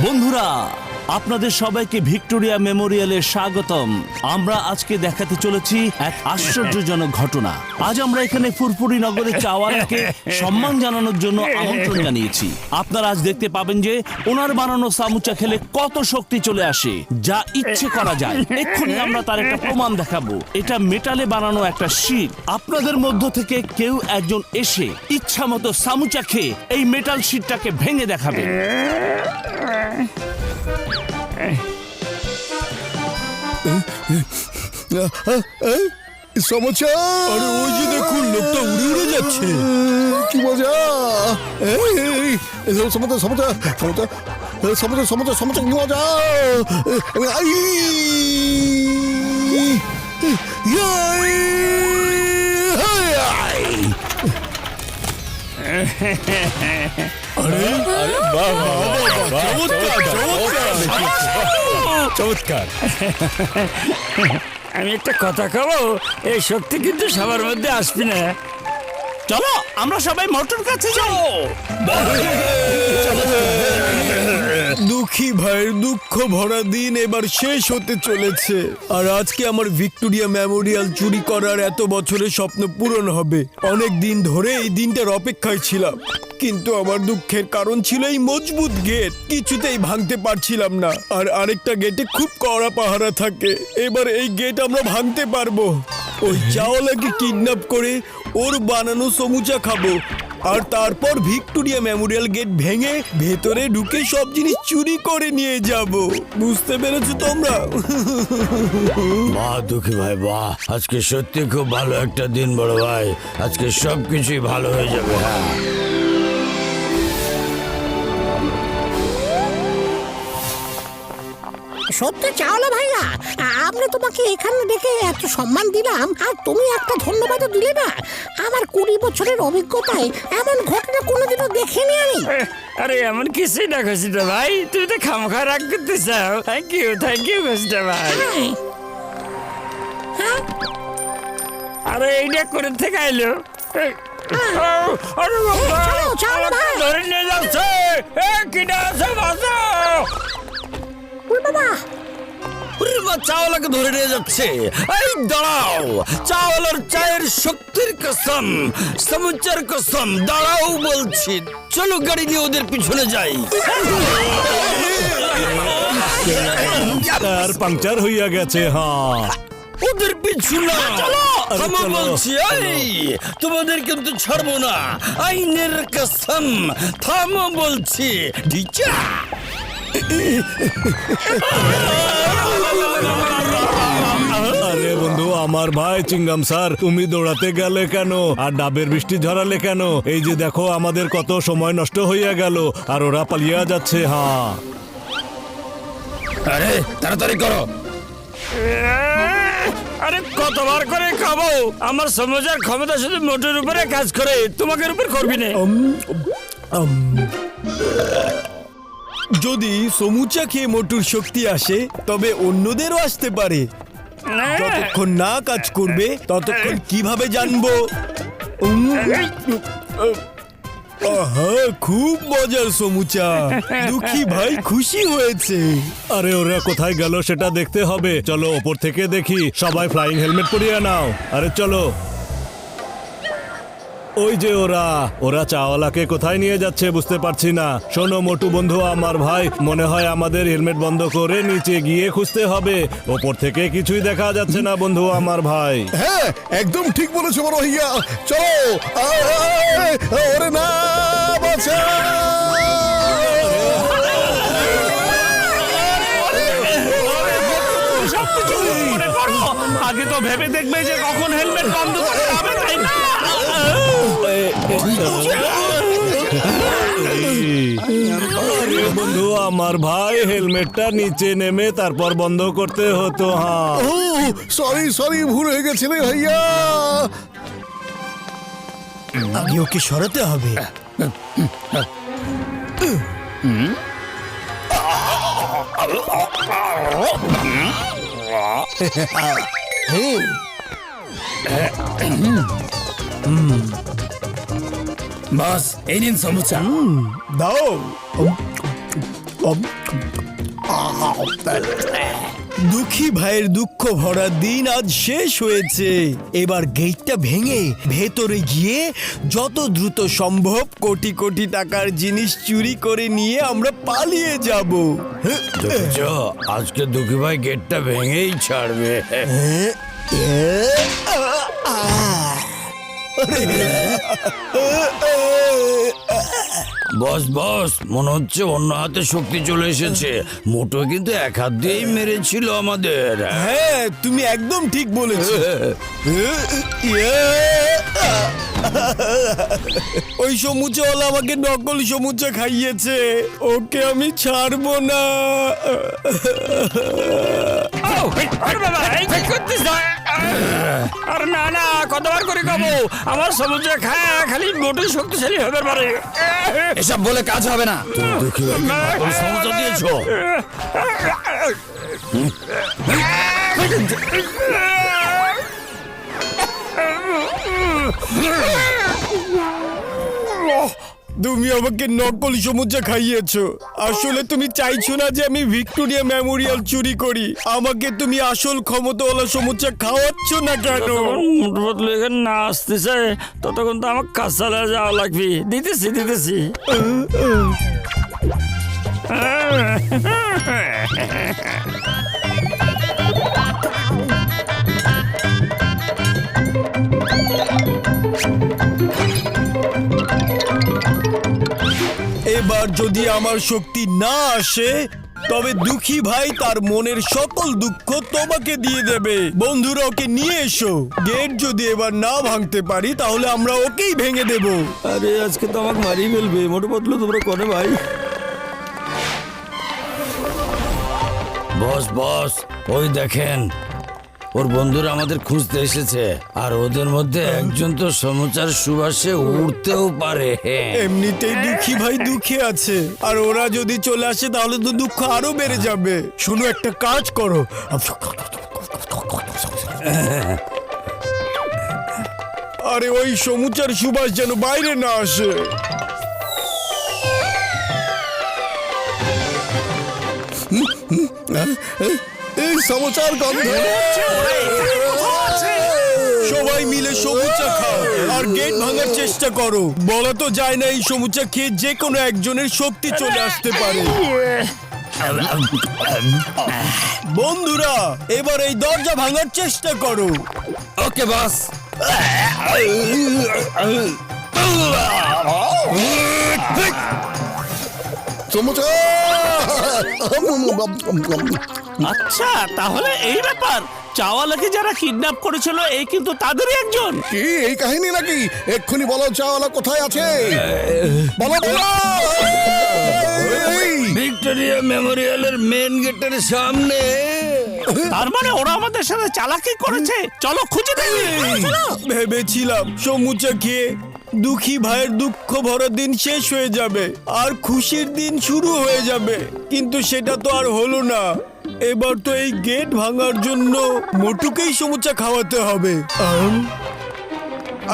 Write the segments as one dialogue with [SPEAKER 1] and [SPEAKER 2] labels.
[SPEAKER 1] বন্ধুরা, আপনাদের সবাইকে ভিক্টোরিয়া মেমোরিয়ালে স্বাগতম। আমরা আজকে দেখাতে চলেছি এক আশ্চর্যজনক ঘটনা। আজ আমরা এখানে ফুরফুরি নগরের চাওয়ালাকে সম্মান জানানোর জন্য আমন্ত্রণ জানিয়েছি। আপনারা আজ দেখতে পাবেন যে ওনার বানানো সামুচা খেলে কত শক্তি চলে আসে, যা ইচ্ছে করা যায়। এক্ষুনি আমরা তার একটা প্রমাণ দেখাবো। এটা মেটালে বানানো একটা শীট। আপনাদের মধ্য থেকে কেউ একজন এসে ইচ্ছা মতো সামুচা খেয়ে এই মেটাল শীটটাকে ভেঙে দেখাবে।
[SPEAKER 2] সমোচা,
[SPEAKER 3] আরে ওই যে দেখুন, লোকটা উড়ে উড়ে যাচ্ছে।
[SPEAKER 2] কি মজা! সমোচা সমোচা সমোচা সমোচা সমোচা সমোচা কি মজা! আই!
[SPEAKER 3] আরে বাহ, চমৎকার!
[SPEAKER 4] আমি একটা কথা খাবো, এই শক্তি কিন্তু সবার মধ্যে আসবি না।
[SPEAKER 1] চলো আমরা সবাই মোটর কাছে যাই।
[SPEAKER 3] দুঃখী ভাইয়ের দুঃখ ভরা দিন এবার শেষ হতে চলেছে। আর আজকে আমার ভিক্টোরিয়া মেমোরিয়াল চুরি করার এত বছরের স্বপ্ন পূরণ হবে। অনেক দিন ধরে এই দিনটার অপেক্ষায় ছিলাম, কিন্তু আমার দুঃখের কারণ ছিল এই মজবুত গেট। কিছুতেই ভাঙতে পারছিলাম না। আর আরেকটা গেটে খুব কড়া পাহারা থাকে। এবার এই গেট আমরা ভাঙতে পারবো। ওই চাওয়ালাকে কিডন্যাপ করে ওর বানানো সমুচা খাবো, আর তারপর ভিক্টোরিয়া মেমোরিয়াল গেট ভেঙে ভেতরে ঢুকে সব জিনিস চুরি করে নিয়ে যাব। বুঝতে পেরেছো তোমরা?
[SPEAKER 4] বাহ দুঃখী ভাই, বাহ! আজকে সত্যি খুব ভালো একটা দিন বড় ভাই। আজকে সবকিছুই ভালো হয়ে যাবে। হ্যাঁ,
[SPEAKER 5] সত্যি চাওলা ভাইয়া, আমরা তোমাকে এখানে ডেকে এত সম্মান দিলাম, আর তুমি একটা ধন্যবাদও দিলে না। আমার 20 বছরের অভিজ্ঞতায় এমন ঘটনা কোনোদিনও দেখিনি আমি।
[SPEAKER 4] আরে এমন কিছুই না ঘসিটা ভাই, তুমি তো খামখা রাগ করতে চাও। থ্যাংক ইউ ঘসিটা ভাই।
[SPEAKER 5] হ্যাঁ,
[SPEAKER 4] আরে এইটা করে থেকে আইলো। আরে বাবা,
[SPEAKER 5] চলো, চলো ভাই।
[SPEAKER 4] ধরে নিয়ে যাচ্ছে। কিনা আছে বাঁচাও!
[SPEAKER 5] ওই বাবা,
[SPEAKER 4] চাওয়ালাকে ধরে নিয়ে যাচ্ছে। এই দাঁড়াও, চাওয়ালার চায়ের শক্তির কসম, সমুচার কসম, দাঁড়াও বলছি। চলো গাড়ি নিয়ে ওদের পিছনে যাই।
[SPEAKER 3] আর পাংচার হইয়া গেছে। হ্যাঁ,
[SPEAKER 4] ওদের পিছু না, থামো
[SPEAKER 3] চলো,
[SPEAKER 4] বলছি। এই তোমাদের কিন্তু ছাড়বো না, আইনের কসম। থামো বলছি। ঢিচা!
[SPEAKER 3] আরে বন্ধু, আমার ভাই চিঙ্গাম স্যার, তুমি দৌড়াতে গেলে কেন? আর ডাবের বৃষ্টি ঝরালে কেন? এই যে দেখো, আমাদের কত সময় নষ্ট হইয়া গেল, আর ওরা পালিয়ে যাচ্ছে। হ্যাঁ,
[SPEAKER 4] আরে তাড়াতাড়ি করো। আরে কতবার করে খাবো? আমার সমুচার ক্ষমতা শুধু মোটের উপরে কাজ করে, তোমাকে উপর করবি না।
[SPEAKER 3] যদি সমুচা খেয়ে মোটুর শক্তি আসে, তবে অন্যদেরও আসতে পারে। যতক্ষণ না কাজ করবে ততক্ষণ কিভাবে জানবো? আহা, খুব মজার সমুচা। দুঃখী ভাই খুশি হয়েছে। আরে ওরা কোথায় গেল সেটা দেখতে হবে। চলো ওপর থেকে দেখি। সবাই ফ্লাইং হেলমেট পরিয়ে নাও। আরে চলো। ওই যে ওরা চাওয়ালাকে কোথায় নিয়ে যাচ্ছে বুঝতে পারছি না। শোনো মোটু বন্ধু, আমার ভাই, মনে হয় আমাদের হেলমেট বন্ধ করে নিচে গিয়ে খুঁজতে হবে। ওপর থেকে কিছুই দেখা যাচ্ছে না বন্ধু আমার ভাই।
[SPEAKER 2] হ্যাঁ, একদম ঠিক বলেছো বড় ভাইয়া। চলো! ওরে না, বাঁচা!
[SPEAKER 1] আগে তো ভেবে দেখবে যে কখন হেলমেট বন্ধ করে যাবে, তাই না?
[SPEAKER 3] আরে বন্ধু আমার ভাই, হেলমেটটা নিচে নেমে তারপর বন্ধ করতে হতো। হ্যাঁ,
[SPEAKER 2] ও সরি, ভুল হয়ে গেছে রে ভাইয়া।
[SPEAKER 3] আগে ওকে সরাতে হবে।
[SPEAKER 4] বস, এই নিন সমুচা।
[SPEAKER 3] দাও। দুঃখী ভাইয়ের দুঃখ ভরা দিন আজ শেষ হয়েছে। এবার গেটটা ভেঙে ভেতরে গিয়ে যত দ্রুত সম্ভব কোটি কোটি টাকার জিনিস চুরি করে নিয়ে আমরা পালিয়ে যাব।
[SPEAKER 4] দেখেছো, আজকে দুঃখী ভাই গেটটা ভেঙেই ছাড়বে। বস বস, মনে হচ্ছে অন্য হাতে শক্তি চলে এসেছে। মোটো কিন্তু এক হাত দিয়েই মেরেছিল আমাদের।
[SPEAKER 3] হ্যাঁ, তুমি একদম ঠিক বলেছো। ওই সমুচাওয়ালা আমাকে নকল সমুচা খাইয়েছে, ওকে আমি ছাড়বো না।
[SPEAKER 4] আর না না, কতবার করে খাবো? আমার সমুদ্রে খায় খালি মোটর শক্তিশালী হবে পারে। এসব বলে কাজ হবে না। তুমি দুঃখী ভাইকে সমুদ্র দিয়েছো।
[SPEAKER 3] তুমি আমাকে নকল সমুচা খাইয়েছো। আসলে তুমি চাইছো না যে আমি ভিক্টোরিয়া মেমোরিয়াল চুরি করি। আমাকে তুমি আসল ক্ষমতাওয়ালা সমুচা খাওয়াচ্ছ না কেন?
[SPEAKER 4] মোটর বদলে এখানে না আসতে চায় ততক্ষণ তো আমার কাজ চালিয়ে যাওয়া লাগবে। দিতেছি।
[SPEAKER 3] এবার যদি আমার শক্তি না আসে তবে দুঃখী ভাই তার মনের সকল দুঃখ তোমাকে দিয়ে দেবে। বন্ধুরা, ওকে নিয়ে এসো। গেট যদি এবার না ভাঙতে পারি তাহলে আমরা ওকেই ভেঙে দেব।
[SPEAKER 4] আরে আজকে তো আমাকে মারিয়ে ফেলবে। মোটর বদলে তোমরা করে ভাই। বস, ওই দেখেন, ওর বন্ধুরা আমাদের খুঁজতে এসেছে। আর ওদের মধ্যে একজন তো সমুচার সুবাসে উড়তেও পারে।
[SPEAKER 3] এমনিতেই দুঃখী ভাই দুঃখে আছে, আর ওরা যদি চলে আসে তাহলে তো দুঃখ আরো বেড়ে যাবে। শোনো, একটা কাজ করো, আরে ওই সমুচার সুবাস যেন বাইরে না আসে।
[SPEAKER 2] এই সমাচার গন্ধ।
[SPEAKER 3] সবাই মিলে সমুচা খাও আর গেট ভাঙার চেষ্টা করো। বলা তো যায় না এই সমুচা খেয়ে যে কোনো একজনের শক্তি চলে আসতে পারে। বন্ধুরা, এবার এই দরজা ভাঙার চেষ্টা করো।
[SPEAKER 4] ওকে বস।
[SPEAKER 2] সমাচার।
[SPEAKER 1] আচ্ছা, তাহলে এই ব্যাপার। চাওয়ালাকে যারা কিডন্যাপ করেছিল এই কিন্তু তাদেরই একজন।
[SPEAKER 2] কি এই কাহিনী নাকি? এক্ষুনি বলো চাওয়ালা কোথায় আছে। বলো বলো। এই,
[SPEAKER 4] ভিক্টোরিয়া মেমোরিয়ালের মেন গেটের সামনে।
[SPEAKER 1] তার মানে ওরা আমাদের সাথে চালাকি করেছে। চলো খুঁজে দেখি।
[SPEAKER 3] ভেবেছিলাম সমুচা খেয়ে দুঃখী ভাইয়ের দুঃখ ভরা দিন শেষ হয়ে যাবে আর খুশির দিন শুরু হয়ে যাবে, কিন্তু সেটা তো আর হলো না। এবার তো এই গেট ভাঙার জন্য মোটুকেই সমুচা খাওয়াতে হবে।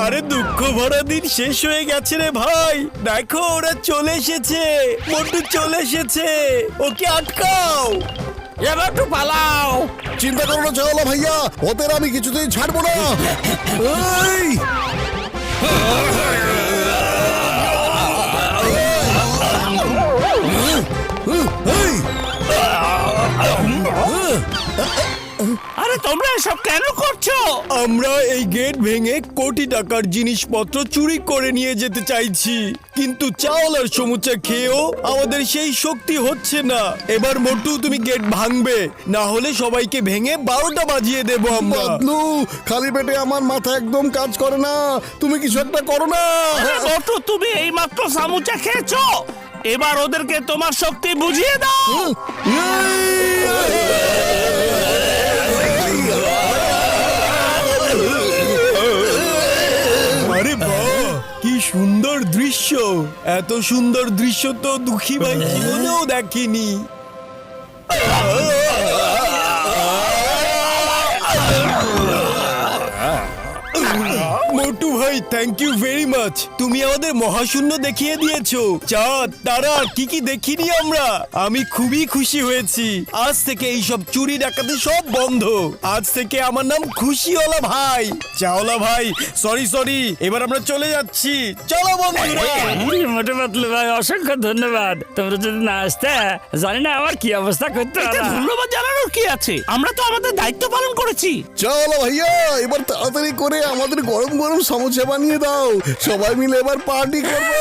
[SPEAKER 3] আরে দুঃখ ভরা দিন শেষ হয়ে গেছে রে ভাই। দেখো, ওরা চলে এসেছে। মোটু চলে এসেছে, ওকে আটকাও।
[SPEAKER 4] এবার একটু পালাও।
[SPEAKER 2] চিন্তা করো না চাওয়ালা ভাইয়া, ওদের আমি কিছুতেই ছাড়বো না। এই, এই,
[SPEAKER 1] আরে তোমরা এসব কেন করছো?
[SPEAKER 3] আমরা এই গেট ভেঙে কোটি টাকার জিনিসপত্র চুরি করে নিয়ে যেতে চাইছি, কিন্তু চাওয়ালার সমুচা খেয়েও আমাদের সেই শক্তি হচ্ছে না। এবার মোটু তুমি গেট ভাঙবে, না হলে সবাইকে ভেঙে 12টা বাজিয়ে দেবো আমরা।
[SPEAKER 2] বদলু, খালি পেটে আমার মাথা একদম কাজ করে না। তুমি কিছু একটা করো না।
[SPEAKER 1] আরে মোটু, তুমি এই মাত্র সামুচা খেয়েছো। এবার ওদেরকে তোমার শক্তি বুঝিয়ে দাও।
[SPEAKER 3] আরে বাহ, কি সুন্দর দৃশ্য! এত সুন্দর দৃশ্য তো দুঃখী ভাই জীবনেও দেখিনি। মোটু ভাই, থ্যাংক ইউ ভেরি মাচ। তুমি আমাদের মহাশূন্য দেখিয়ে দিয়েছো, চাঁদ তারা কি কি দেখিনি আমরা। আমি খুবই খুশি হয়েছি। আজ থেকে এই সব চুরি ডাকাতি সব বন্ধ। আজ থেকে আমার নাম খুশিওয়ালা ভাই। চাওলা ভাই, সরি, এবার আমরা চলে যাচ্ছি। চলো বন্ধুরা।
[SPEAKER 4] মোটে পাতলু ভাই, অসংখ্য ধন্যবাদ। তোমরা যদি না আসতে, জানি না আমার কি অবস্থা করতে
[SPEAKER 1] এতে ধন্যবাদ জানানোর কি আছে? আমরা তো আমাদের দায়িত্ব পালন করেছি।
[SPEAKER 2] চলো ভাইয়া, এবার তাড়াতাড়ি করে আমাদের গরম গরম সমোসা বানিয়ে দাও, সবাই মিলে এবার পার্টি করবো।